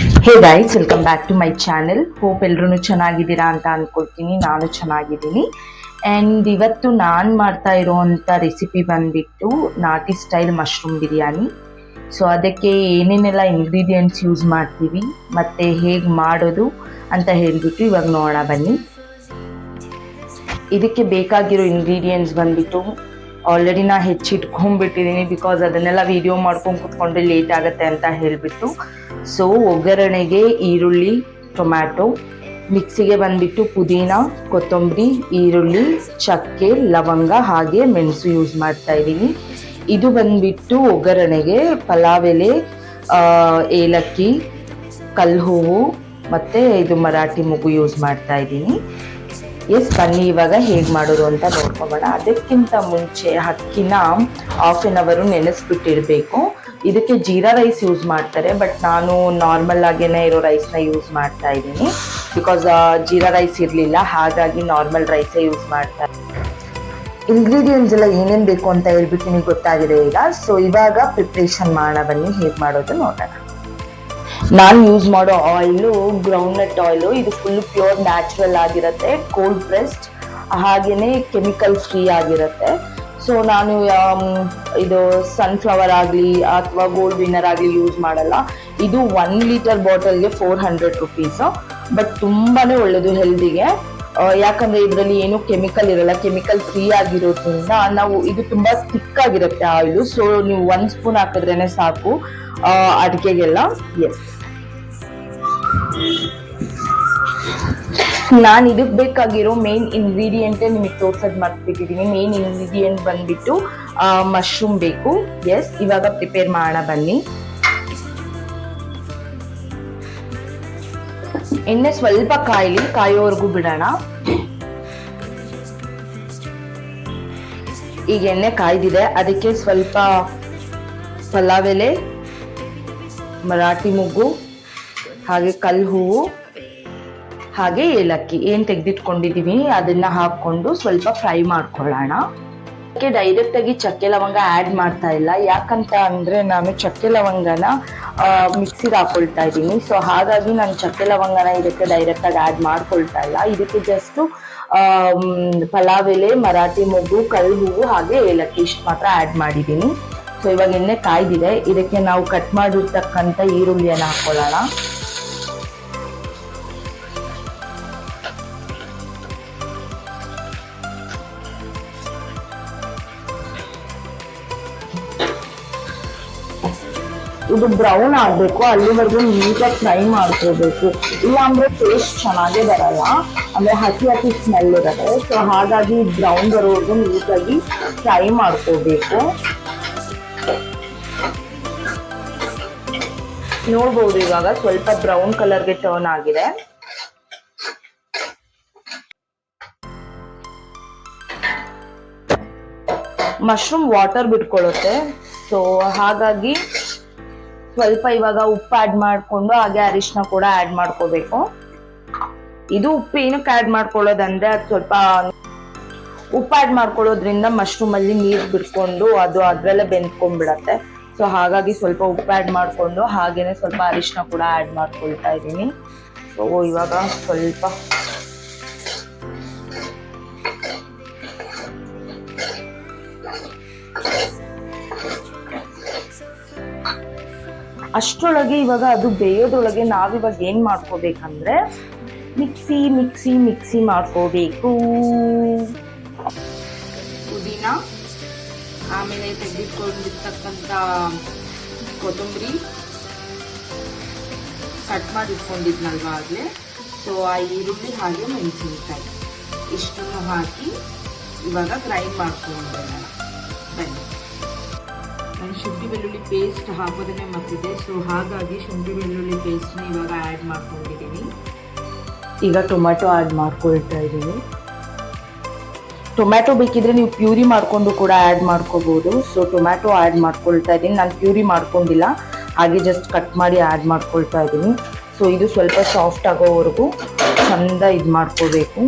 Hey guys, welcome back to my channel. Hope ಎಲ್ಲರೂ ಚೆನ್ನಾಗಿದ್ದೀರಾ ಅಂತ ಅಂದ್ಕೊಳ್ತೀನಿ. ನಾನು ಚೆನ್ನಾಗಿದ್ದೀನಿ. ಆ್ಯಂಡ್ ಇವತ್ತು ನಾನು ಮಾಡ್ತಾ ಇರೋವಂಥ ರೆಸಿಪಿ ಬಂದುಬಿಟ್ಟು ನಾಟಿ ಸ್ಟೈಲ್ ಮಶ್ರೂಮ್ ಬಿರಿಯಾನಿ. ಸೊ ಅದಕ್ಕೆ ಏನೇನೆಲ್ಲ ಇಂಗ್ರೀಡಿಯೆಂಟ್ಸ್ ಯೂಸ್ ಮಾಡ್ತೀವಿ ಮತ್ತು ಹೇಗೆ ಮಾಡೋದು ಅಂತ ಹೇಳಿಬಿಟ್ಟು ಇವಾಗ ನೋಡೋಣ ಬನ್ನಿ. ಇದಕ್ಕೆ ಬೇಕಾಗಿರೋ ಇಂಗ್ರೀಡಿಯೆಂಟ್ಸ್ ಬಂದುಬಿಟ್ಟು ಆಲ್ರೆಡಿ ನಾನು ಹೆಚ್ಚಿಟ್ಕೊಂಡ್ಬಿಟ್ಟಿದ್ದೀನಿ, ಬಿಕಾಸ್ ಅದನ್ನೆಲ್ಲ ವೀಡಿಯೋ ಮಾಡ್ಕೊಂಡು ಕೂತ್ಕೊಂಡ್ರೆ ಲೇಟ್ ಆಗುತ್ತೆ ಅಂತ ಹೇಳಿಬಿಟ್ಟು. ಸೊ ಒಗ್ಗರಣೆಗೆ ಈರುಳ್ಳಿ, ಟೊಮ್ಯಾಟೊ, ಮಿಕ್ಸಿಗೆ ಬಂದುಬಿಟ್ಟು ಪುದೀನ, ಕೊತ್ತಂಬರಿ, ಈರುಳ್ಳಿ, ಚಕ್ಕೆ, ಲವಂಗ ಹಾಗೆ ಮೆಣಸು ಯೂಸ್ ಮಾಡ್ತಾ ಇದ್ದೀನಿ. ಇದು ಬಂದುಬಿಟ್ಟು ಒಗ್ಗರಣೆಗೆ ಪಲಾವ್ ಎಲೆ, ಏಲಕ್ಕಿ, ಕಲ್ಲು ಹೂವು ಮತ್ತು ಇದು ಮರಾಠಿ ಮೊಗ್ಗು ಯೂಸ್ ಮಾಡ್ತಾ ಇದ್ದೀನಿ. ಬನ್ನಿ ಇವಾಗ ಹೇಗೆ ಮಾಡೋದು ಅಂತ ನೋಡ್ಕೊಬೋಣ. ಅದಕ್ಕಿಂತ ಮುಂಚೆ ಅಕ್ಕಿನ ಹಾಫ್ ಆನ್ ಅವರು ನೆನೆಸ್ಬಿಟ್ಟಿರಬೇಕು. ಇದಕ್ಕೆ ಜೀರಾ ರೈಸ್ ಯೂಸ್ ಮಾಡ್ತಾರೆ, ಬಟ್ ನಾನು ನಾರ್ಮಲ್ ಆಗೇನೆ ಇರೋ ರೈಸ್ನ ಯೂಸ್ ಮಾಡ್ತಾ ಇದ್ದೀನಿ. ಬಿಕಾಸ್ ಜೀರಾ ರೈಸ್ ಇರಲಿಲ್ಲ, ಹಾಗಾಗಿ ನಾರ್ಮಲ್ ರೈಸೇ ಯೂಸ್ ಮಾಡ್ತಾ ಇದ್ದೀನಿ. ಇಂಗ್ರೀಡಿಯೆಂಟ್ಸ್ ಎಲ್ಲ ಏನೇನು ಬೇಕು ಅಂತ ಹೇಳ್ಬಿಟ್ಟು ನಿಮಗೆ ಗೊತ್ತಾಗಿದೆ ಈಗ. ಸೊ ಇವಾಗ ಪ್ರಿಪ್ರೇಷನ್ ಮಾಡೋಣ ಬನ್ನಿ, ಹೇಗೆ ಮಾಡೋದು ನೋಡೋಣ. ನಾನು ಯೂಸ್ ಮಾಡೋ ಆಯಿಲು ಗ್ರೌಂಡ್ನಟ್ ಆಯಿಲು. ಇದು ಫುಲ್ ಪ್ಯೂರ್ ನ್ಯಾಚುರಲ್ ಆಗಿರುತ್ತೆ, ಕೋಲ್ಡ್ ಪ್ರೆಸ್ಡ್, ಹಾಗೆಯೇ ಕೆಮಿಕಲ್ ಫ್ರೀ ಆಗಿರುತ್ತೆ. ಸೊ ನಾನು ಇದು ಸನ್ಫ್ಲವರ್ ಆಗಲಿ ಅಥವಾ ಗೋಲ್ಡ್ ವಿನ್ನರ್ ಆಗಲಿ ಯೂಸ್ ಮಾಡಲ್ಲ. ಇದು 1 ಲೀಟರ್ ಬಾಟಲ್ಗೆ 400 ರುಪೀಸು. ಬಟ್ ತುಂಬಾ ಒಳ್ಳೆಯದು ಹೆಲ್ದಿಗೆ, ಯಾಕಂದರೆ ಇದರಲ್ಲಿ ಏನೂ ಕೆಮಿಕಲ್ ಇರಲ್ಲ, ಕೆಮಿಕಲ್ ಫ್ರೀ ಆಗಿರೋದ್ರಿಂದ. ನಾವು ಇದು ತುಂಬ ಥಿಕ್ಕಾಗಿರುತ್ತೆ ಆಯಿಲು. ಸೊ ನೀವು 1 ಸ್ಪೂನ್ ಹಾಕಿದ್ರೇ ಸಾಕು ಅಡುಗೆಗೆಲ್ಲ. ನಾನು ಇದಕ್ಕೆ ಬೇಕಾಗಿರೋ ಮೇನ್ ಇಂಗ್ರೀಡಿಯೆಂಟೇ ನಿಮಗೆ ತೋರ್ಸೋದು ಮರ್ತ್ಬಿಟ್ಟಿದ್ದೀನಿ. ಮೇನ್ ಇಂಗ್ರೀಡಿಯೆಂಟ್ ಬಂದ್ಬಿಟ್ಟು ಮಶ್ರೂಮ್ ಬೇಕು. ಇವಾಗ ಪ್ರಿಪೇರ್ ಮಾಡೋಣ ಬನ್ನಿ. ಎಣ್ಣೆ ಸ್ವಲ್ಪ ಕಾಯೋವರೆಗೂ ಬಿಡೋಣ. ಈಗ ಎಣ್ಣೆ ಕಾಯ್ದಿದೆ, ಅದಕ್ಕೆ ಸ್ವಲ್ಪ ಪಲಾವ್ ಎಲೆ, ಮರಾಠಿ ಮೊಗ್ಗು, ಹಾಗೆ ಕಲ್ಲು ಹೂವು, ಹಾಗೆ ಏಲಕ್ಕಿ ಏನು ತೆಗೆದಿಟ್ಕೊಂಡಿದ್ದೀವಿ ಅದನ್ನು ಹಾಕ್ಕೊಂಡು ಸ್ವಲ್ಪ ಫ್ರೈ ಮಾಡ್ಕೊಳ್ಳೋಣ. ಅದಕ್ಕೆ ಡೈರೆಕ್ಟಾಗಿ ಚಕ್ಕೆ ಲವಂಗ ಆ್ಯಡ್ ಮಾಡ್ತಾ ಇಲ್ಲ, ಯಾಕಂತ ಅಂದರೆ ನಾನು ಚಕ್ಕೆ ಲವಂಗನ ಮಿಕ್ಸಿಗೆ ಹಾಕ್ಕೊಳ್ತಾ ಇದ್ದೀನಿ. ಸೊ ಹಾಗಾಗಿ ನಾನು ಚಕ್ಕೆ ಲವಂಗನ ಇದಕ್ಕೆ ಡೈರೆಕ್ಟಾಗಿ ಆ್ಯಡ್ ಮಾಡ್ಕೊಳ್ತಾ ಇಲ್ಲ. ಇದಕ್ಕೆ ಜಸ್ಟು ಪಲಾವ್ ಎಲೆ, ಮರಾಠಿ ಮೊಗ್ಗು, ಕಲ್ಲು ಹೂವು ಹಾಗೆ ಏಲಕ್ಕಿ ಇಷ್ಟು ಮಾತ್ರ ಆ್ಯಡ್ ಮಾಡಿದ್ದೀನಿ. ಸೊ ಇವಾಗ ಎಣ್ಣೆ ಕಾಯ್ದಿದೆ, ಇದಕ್ಕೆ ನಾವು ಕಟ್ ಮಾಡಿರ್ತಕ್ಕಂಥ ಈರುಳ್ಳಿಯನ್ನು ಹಾಕ್ಕೊಳ್ಳೋಣ. ಇದು ಬ್ರೌನ್ ಆಗಬೇಕು, ಅಲ್ಲಿವರೆಗೂ ನೀಟಾಗಿ ಫ್ರೈ ಮಾಡ್ಕೋಬೇಕು. ಇಲ್ಲ ಅಂದರೆ ಟೇಸ್ಟ್ ಚೆನ್ನಾಗೇ ಬರಲ್ಲ, ಅಂದರೆ ಹಸಿ ಸ್ಮೆಲ್ ಇರುತ್ತೆ. ಸೊ ಹಾಗಾಗಿ ಬ್ರೌನ್ ಬರೋವರೆಗೂ ನೀಟಾಗಿ ಫ್ರೈ ಮಾಡ್ಕೋಬೇಕು. ನೋಡ್ಬೋದು ಇವಾಗ ಸ್ವಲ್ಪ ಬ್ರೌನ್ ಕಲರ್ಗೆ ಟರ್ನ್ ಆಗಿದೆ. ಮಶ್ರೂಮ್ ವಾಟರ್ ಬಿಟ್ಕೊಳ್ಳುತ್ತೆ, ಸೊ ಹಾಗಾಗಿ ಸ್ವಲ್ಪ ಇವಾಗ ಉಪ್ಪು ಆ್ಯಡ್ ಮಾಡಿಕೊಂಡು ಹಾಗೆ ಅರಿಶಿನ ಕೂಡ ಆ್ಯಡ್ ಮಾಡ್ಕೋಬೇಕು. ಇದು ಉಪ್ಪು ಏನಕ್ಕೆ ಆ್ಯಡ್ ಮಾಡ್ಕೊಳ್ಳೋದಂದ್ರೆ ಅದು ಸ್ವಲ್ಪ ಉಪ್ಪು ಆ್ಯಡ್ ಮಾಡ್ಕೊಳ್ಳೋದ್ರಿಂದ ಮಶ್ರೂಮಲ್ಲಿ ನೀರು ಬಿಟ್ಕೊಂಡು ಅದು ಅದರಲ್ಲೇ ಬೆಂದ್ಕೊಂಡ್ಬಿಡತ್ತೆ. ಸೊ ಹಾಗಾಗಿ ಸ್ವಲ್ಪ ಉಪ್ಪು ಆ್ಯಡ್ ಮಾಡಿಕೊಂಡು ಹಾಗೆಯೇ ಸ್ವಲ್ಪ ಅರಿಶಿನ ಕೂಡ ಆ್ಯಡ್ ಮಾಡ್ಕೊಳ್ತಾ ಇದ್ದೀನಿ. ಸೊ ಇವಾಗ ಸ್ವಲ್ಪ ಅಷ್ಟರೊಳಗೆ ಇವಾಗ ಅದು ಬೇಯೋದ್ರೊಳಗೆ ನಾವಿವಾಗ ಏನು ಮಾಡ್ಕೋಬೇಕಂದ್ರೆ ಮಿಕ್ಸಿ ಮಾಡ್ಕೋಬೇಕು. ಪುದೀನ, ಆಮೇಲೆ ತೆಗೆದಿಟ್ಕೊಂಡಿರ್ತಕ್ಕಂಥ ಕೊತ್ತಂಬರಿ ಕಟ್ ಮಾಡಿ ಇಟ್ಕೊಂಡಿದ್ನಲ್ವ ಆಗಲೇ, ಸೊ ಆ ಈರುಳ್ಳಿ ಹಾಗೆ ಮೆಣಸಿನಕಾಯಿ ಇಷ್ಟನ್ನು ಹಾಕಿ ಇವಾಗ ಗ್ರೈಂಡ್ ಮಾಡ್ಕೊಂಡ್ಬಿಡೋಣ ಬನ್ನಿ. ನಾನು ಶುಂಠಿ ಬೆಳ್ಳುಳ್ಳಿ ಪೇಸ್ಟ್ ಹಾಕೋದನ್ನೇ ಮರ್ತಿದ್ದೆ, ಸೊ ಹಾಗಾಗಿ ಶುಂಠಿ ಬೆಳ್ಳುಳ್ಳಿ ಪೇಸ್ಟ್ನ ಇವಾಗ ಆ್ಯಡ್ ಮಾಡ್ಕೊಂಡಿದ್ದೀನಿ. ಈಗ ಟೊಮ್ಯಾಟೊ ಆ್ಯಡ್ ಮಾಡ್ಕೊಳ್ತಾ ಇದ್ದೀನಿ. ಟೊಮ್ಯಾಟೊ ಬೇಕಿದ್ರೆ ನೀವು ಪ್ಯೂರಿ ಮಾಡಿಕೊಂಡು ಕೂಡ ಆ್ಯಡ್ ಮಾಡ್ಕೋಬೋದು. ಸೊ ಟೊಮ್ಯಾಟೊ ಆ್ಯಡ್ ಮಾಡ್ಕೊಳ್ತಾ ಇದ್ದೀನಿ. ನಾನು ಪ್ಯೂರಿ ಮಾಡ್ಕೊಂಡಿಲ್ಲ, ಹಾಗೆ ಜಸ್ಟ್ ಕಟ್ ಮಾಡಿ ಆ್ಯಡ್ ಮಾಡ್ಕೊಳ್ತಾ ಇದ್ದೀನಿ. ಸೊ ಇದು ಸ್ವಲ್ಪ ಸಾಫ್ಟ್ ಆಗೋವರೆಗೂ ಚೆಂದ ಇದು ಮಾಡ್ಕೋಬೇಕು.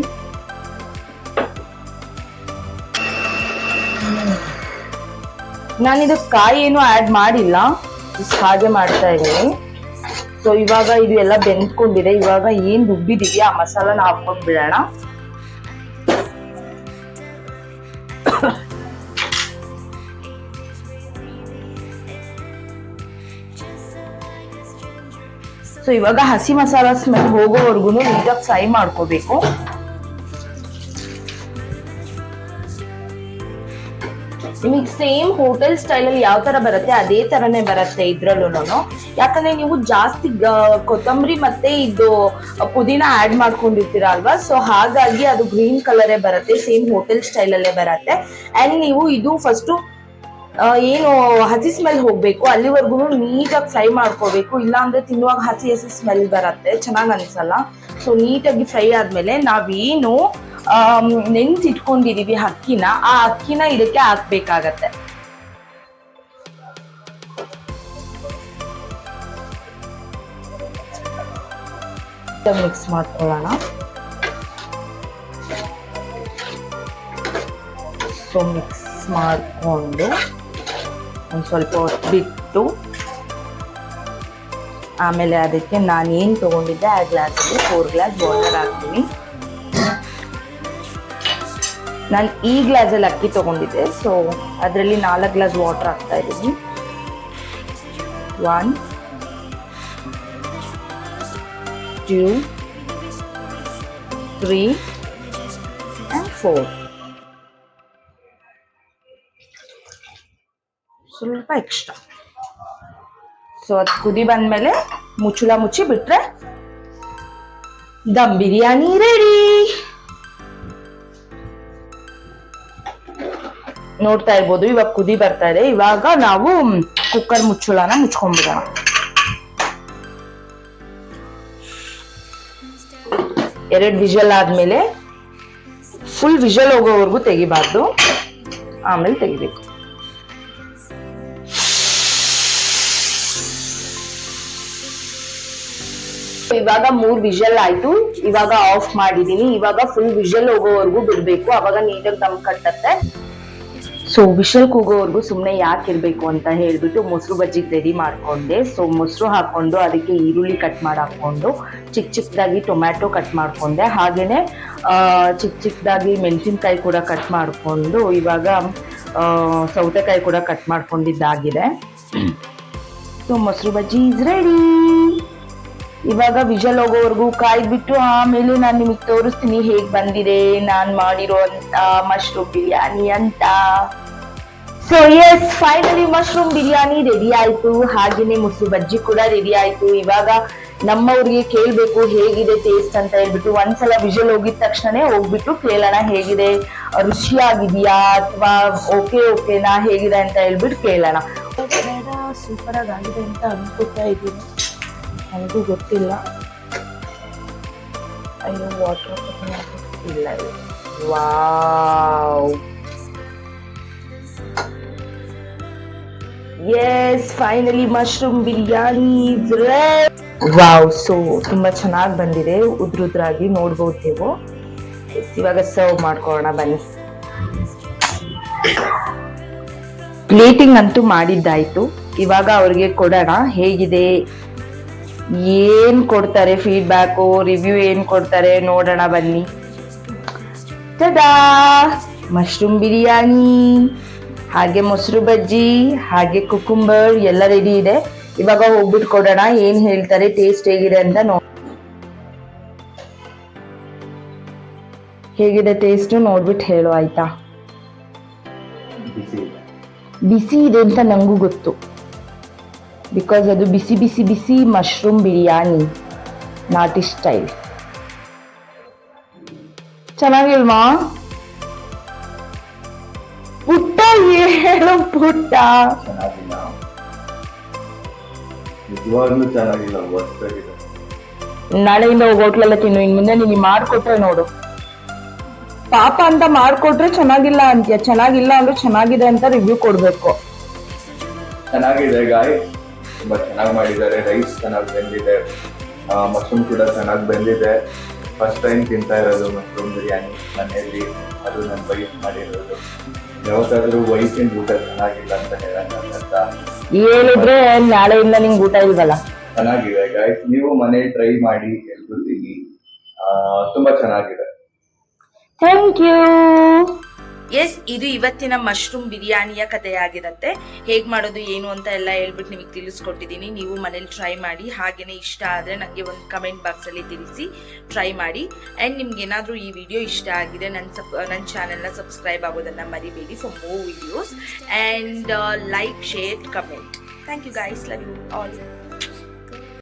ನಾನಿದು ಕಾಯಿ ಏನು ಆ್ಯಡ್ ಮಾಡಿಲ್ಲ, ಹಾಗೆ ಮಾಡ್ತಾ ಇದ್ದೀನಿ. ಸೊ ಇವಾಗ ಇದು ಎಲ್ಲ ಬೆಂದ್ಕೊಂಡಿದೆ. ಇವಾಗ ಏನ್ ರುಬ್ಬಿದೀವಿ ಆ ಮಸಾಲಾನ ಹಾಕೊಂಡ್ ಬಿಡೋಣ. ಸೊ ಇವಾಗ ಹಸಿ ಮಸಾಲಾ ಸ್ಮೆಲ್ ಹೋಗೋವರೆಗೂ ನೀಟಾಗಿ ಫ್ರೈ ಮಾಡ್ಕೋಬೇಕು. ನಿಮಗೆ ಸೇಮ್ ಹೋಟೆಲ್ ಸ್ಟೈಲ್ ಅಲ್ಲಿ ಯಾವ ತರ ಬರುತ್ತೆ ಅದೇ ತರನೇ ಬರುತ್ತೆ ಇದ್ರಲ್ಲೂ. ಯಾಕಂದ್ರೆ ನೀವು ಜಾಸ್ತಿ ಕೊತ್ತಂಬರಿ ಮತ್ತೆ ಇದು ಪುದೀನ ಆಡ್ ಮಾಡ್ಕೊಂಡಿರ್ತೀರ ಅಲ್ವಾ, ಸೊ ಹಾಗಾಗಿ ಅದು ಗ್ರೀನ್ ಕಲರೇ ಬರುತ್ತೆ, ಸೇಮ್ ಹೋಟೆಲ್ ಸ್ಟೈಲ್ ಅಲ್ಲೇ ಬರುತ್ತೆ. ಅಂಡ್ ನೀವು ಇದು ಫಸ್ಟ್ ಏನು ಹಸಿ ಸ್ಮೆಲ್ ಹೋಗ್ಬೇಕು ಅಲ್ಲಿವರೆಗೂ ನೀಟಾಗಿ ಫ್ರೈ ಮಾಡ್ಕೋಬೇಕು. ಇಲ್ಲ ಅಂದ್ರೆ ತಿನ್ನುವಾಗ ಹಸಿ ಹಸಿ ಸ್ಮೆಲ್ ಬರುತ್ತೆ, ಚೆನ್ನಾಗ್ ಅನ್ಸಲ್ಲ. ಸೊ ನೀಟಾಗಿ ಫ್ರೈ ಆದ್ಮೇಲೆ ನಾವೇನು ನೆನ್ಸಿಟ್ಕೊಂಡಿದೀವಿ ಅಕ್ಕಿನ, ಆ ಅಕ್ಕಿನ ಇದಕ್ಕೆ ಹಾಕ್ಬೇಕಾಗತ್ತೆ. ಮಿಕ್ಸ್ ಮಾಡ್ಕೊಳ್ಳೋಣ. ಸೊ ಮಿಕ್ಸ್ ಮಾಡಿಕೊಂಡು ಒಂದು ಸ್ವಲ್ಪ ಹೊತ್ತು ಬಿಟ್ಟು ಆಮೇಲೆ ಅದಕ್ಕೆ ನಾನೇನು ತೊಗೊಂಡಿದ್ದೆ ಆ ಗ್ಲಾಸ್ಗೆ 4 ಗ್ಲಾಸ್ ವಾಟರ್ ಹಾಕ್ತೀನಿ. ನಾನು ಈ ಗ್ಲಾಸಲ್ಲಿ ಅಕ್ಕಿ ತೊಗೊಂಡಿದ್ದೆ, ಸೊ ಅದರಲ್ಲಿ 4 ಗ್ಲಾಸ್ ವಾಟರ್ ಹಾಕ್ತಾ ಇದ್ದೀನಿ. 1 2 3 and 4. ಸ್ವಲ್ಪ ಎಕ್ಸ್ಟ್ರಾ. ಸೊ ಅದು ಕುದಿ ಬಂದ್ಮೇಲೆ ಮುಚ್ಚಳ ಮುಚ್ಚಿ ಬಿಟ್ರೆ ದಮ್ ಬಿರಿಯಾನಿ ರೆಡಿ. ನೋಡ್ತಾ ಇರ್ಬೋದು ಇವಾಗ ಕುದಿ ಬರ್ತಾ ಇದೆ. ಇವಾಗ ನಾವು ಕುಕ್ಕರ್ ಮುಚ್ಚಳನ ಮುಚ್ಕೊಂಡ್ಬಿಡೋಣ. ಎರಡು ವಿಷಲ್ ಆದ್ಮೇಲೆ ಫುಲ್ ವಿಷಲ್ ಹೋಗೋವರೆಗೂ ತೆಗಿಬಾರ್ದು, ಆಮೇಲೆ ತೆಗಿಬೇಕು. ಇವಾಗ 3 ವಿಷಲ್ ಆಯ್ತು. ಇವಾಗ ಆಫ್ ಮಾಡಿದೀನಿ. ಇವಾಗ ಫುಲ್ ವಿಷಲ್ ಹೋಗೋವರೆಗೂ ಬಿಡ್ಬೇಕು, ಅವಾಗ ನೀಟಾಗಿ ದಮ್ ಕಟ್ಟತ್ತೆ. ಸೊ ವಿಷಲ್ ಕೂಗೋವರೆಗೂ ಸುಮ್ಮನೆ ಯಾಕೆ ಇರಬೇಕು ಅಂತ ಹೇಳ್ಬಿಟ್ಟು ಮೊಸರು ಬಜ್ಜಿಗೆ ರೆಡಿ ಮಾಡ್ಕೊಂಡೆ. ಸೊ ಮೊಸರು ಹಾಕೊಂಡು ಅದಕ್ಕೆ ಈರುಳ್ಳಿ ಕಟ್ ಮಾಡಿ ಹಾಕೊಂಡು ಚಿಕ್ಕ ಚಿಕ್ಕದಾಗಿ ಟೊಮ್ಯಾಟೊ ಕಟ್ ಮಾಡ್ಕೊಂಡೆ, ಹಾಗೇನೆ ಚಿಕ್ಕ ಚಿಕ್ಕದಾಗಿ ಮೆಣಸಿನ್ಕಾಯಿ ಕೂಡ ಕಟ್ ಮಾಡಿಕೊಂಡು ಇವಾಗ ಸೌತೆಕಾಯಿ ಕೂಡ ಕಟ್ ಮಾಡ್ಕೊಂಡಿದ್ದಾಗಿದೆ. ಸೊ ಮೊಸರು ಬಜ್ಜಿ ಇಸ್ ರೆಡಿ. ಇವಾಗ ವಿಷಲ್ ಹೋಗೋವರೆಗೂ ಕಾಯ್ಬಿಟ್ಟು ಆಮೇಲೆ ನಾನು ನಿಮಗೆ ತೋರಿಸ್ತೀನಿ ಹೇಗೆ ಬಂದಿದೆ ನಾನು ಮಾಡಿರೋ ಅಂತ ಮಶ್ರೂಮ್ ಬಿರಿಯಾನಿ ಅಂತ. So yes, finally mushroom biryani ready ಆಯ್ತು, ಹಾಗೇನೆ ಮೊಸರು ಬಜ್ಜಿ ಕೂಡ ರೆಡಿ ಆಯ್ತು. ಇವಾಗ ನಮ್ಮವ್ರಿಗೆ ಕೇಳ್ಬೇಕು ಹೇಗಿದೆ ಟೇಸ್ಟ್ ಅಂತ ಹೇಳ್ಬಿಟ್ಟು. ಒಂದ್ಸಲ ವಿಷಲ್ ಹೋಗಿದ ತಕ್ಷಣ ಹೋಗ್ಬಿಟ್ಟು ಕೇಳೋಣ ಹೇಗಿದೆ, ರುಚಿಯಾಗಿದೆಯಾ ಅಥವಾ ಓಕೆನಾ ಹೇಗಿದೆ ಅಂತ ಹೇಳ್ಬಿಟ್ಟು ಕೇಳೋಣ. ಸೂಪರ್ ಆಗಿದೆ ಅಂತ ಅನ್ಕೋತಾ ಇದ್ದೀನಿ, ನನಗೂ ಗೊತ್ತಿಲ್ಲ. ಅಯ್ಯೋ ವಾಟರ್ ಇಲ್ಲ. Wow, yes, finally mushroom biryani is ready. Wow, so ತುಂಬಾ ಚೆನ್ನಾಗಿ ಬಂದಿದೆ, ಉದ್ರಾಗಿ ನೋಡ್ಬೋದು ನೀವು. ಇವಾಗ ಸರ್ವ್ ಮಾಡ್ಕೊಳ್ಳೋಣ ಬನ್ನಿ. ಪ್ಲೇಟಿಂಗ್ ಅಂತೂ ಮಾಡಿದ್ದಾಯ್ತು. ಇವಾಗ ಅವ್ರಿಗೆ ಕೊಡೋಣ ಹೇಗಿದೆ, ಏನ್ ಕೊಡ್ತಾರೆ ಫೀಡ್ಬ್ಯಾಕು, ರಿವ್ಯೂ ಏನ್ ಕೊಡ್ತಾರೆ ನೋಡೋಣ ಬನ್ನಿ. ಟಡಾ, ಮಶ್ರೂಮ್ ಬಿರಿಯಾನಿ ಹಾಗೆ ಮೊಸರು ಬಜ್ಜಿ ಹಾಗೆ ಕುಕುಂಬರ್ ಎಲ್ಲ ರೆಡಿ ಇದೆ. ಇವಾಗ ಹೋಗ್ಬಿಟ್ಟು ಕೊಡೋಣ ಏನ್ ಹೇಳ್ತಾರೆ, ಟೇಸ್ಟ್ ಹೇಗಿದೆ ಅಂತ ಹೇಗಿದೆ ಟೇಸ್ಟ್ ನೋಡ್ಬಿಟ್ಟು ಹೇಳು ಆಯ್ತಾ. ಬಿಸಿ ಇದೆ ಅಂತ ನಂಗೂ ಗೊತ್ತು, ಬಿಕಾಸ್ ಅದು ಬಿಸಿ ಬಿಸಿ ಬಿಸಿ ಮಶ್ರೂಮ್ ಬಿರಿಯಾನಿ ನಾಟಿ ಸ್ಟೈಲ್. ಚೆನ್ನಾಗಿಲ್ವಾ ಪುಟ್ಟ? ಹೇಳು ಪುಟ್ಟ. ನಾಳೆಯಿಂದ ಹೋಗಿ ಹೋಟ್ಲೆಲ್ಲ ತಿನ್ನು. ಇನ್ ಮುಂದೆ ನೀನು ಮಾಡ್ಕೊಟ್ರೆ ನೋಡು, ಪಾಪ ಅಂತ ಮಾಡ್ಕೊಟ್ರೆ ಚೆನ್ನಾಗಿಲ್ಲ ಅಂತೀಯ, ಚೆನ್ನಾಗಿಲ್ಲ ಅಂದ್ರೆ ಚೆನ್ನಾಗಿದೆ ಅಂತ ರಿವ್ಯೂ ಕೊಡ್ಬೇಕು. ಚೆನ್ನಾಗಿದೆ ಗಾಯ್, ತುಂಬಾ ಚೆನ್ನಾಗಿ ಮಾಡಿದ್ದಾರೆ. ರೈಸ್ ಚೆನ್ನಾಗಿ ಬೆಂದಿದೆ, ಮಶ್ರೂಮ್ ಕೂಡ ಚೆನ್ನಾಗಿ ಬೆಂದಿದೆ. ಫಸ್ಟ್ ಟೈಮ್ ತಿಂತಾ ಇರೋದು ಮಶ್ರೂಮ್ ಬಿರಿಯಾನಿ ಮನೆಯಲ್ಲಿ, ಅದು ನನ್ನ ವೈಫ್ ಮಾಡಿರೋದು. ಯಾವತ್ತಾದ್ರೂ ವೈಫಿನ ಊಟ ಚೆನ್ನಾಗಿಲ್ಲ ಅಂತ ಹೇಳಕ್ಕಾಗತ್ತಾ? ಹೇಳಿದ್ರೆ ನಾಳೆಯಿಂದ ನಿಂಗೆ ಊಟ ಇಲ್ವಲ್ಲ. ಚೆನ್ನಾಗಿದೆ ಗಾಯ್ಸ್, ನೀವು ಮನೇಲಿ ಟ್ರೈ ಮಾಡಿ ಹೇಳ್ಬಿಡ್ತೀನಿ. ತುಂಬಾ ಚೆನ್ನಾಗಿದೆ. Thank you. ಎಸ್, ಇದು ಇವತ್ತಿನ ಮಶ್ರೂಮ್ ಬಿರಿಯಾನಿಯ ಕಥೆಯಾಗಿರುತ್ತೆ. ಹೇಗೆ ಮಾಡೋದು ಏನು ಅಂತ ಎಲ್ಲ ಹೇಳ್ಬಿಟ್ಟು ನಿಮಗೆ ತಿಳಿಸ್ಕೊಟ್ಟಿದ್ದೀನಿ. ನೀವು ಮನೇಲಿ ಟ್ರೈ ಮಾಡಿ. ಹಾಗೆಯೇ ಇಷ್ಟ ಆದರೆ ನನಗೆ ಒಂದು ಕಮೆಂಟ್ ಬಾಕ್ಸಲ್ಲಿ ತಿಳಿಸಿ, ಟ್ರೈ ಮಾಡಿ. ಆ್ಯಂಡ್ ನಿಮ್ಗೆ ಏನಾದರೂ ಈ ವಿಡಿಯೋ ಇಷ್ಟ ಆಗಿದೆ, ನನ್ನ ಚಾನೆಲ್ನ ಸಬ್ಸ್ಕ್ರೈಬ್ ಆಗೋದನ್ನು ಮರಿಬೇಡಿ for more videos. And like, share, comment. Thank you guys, love you all.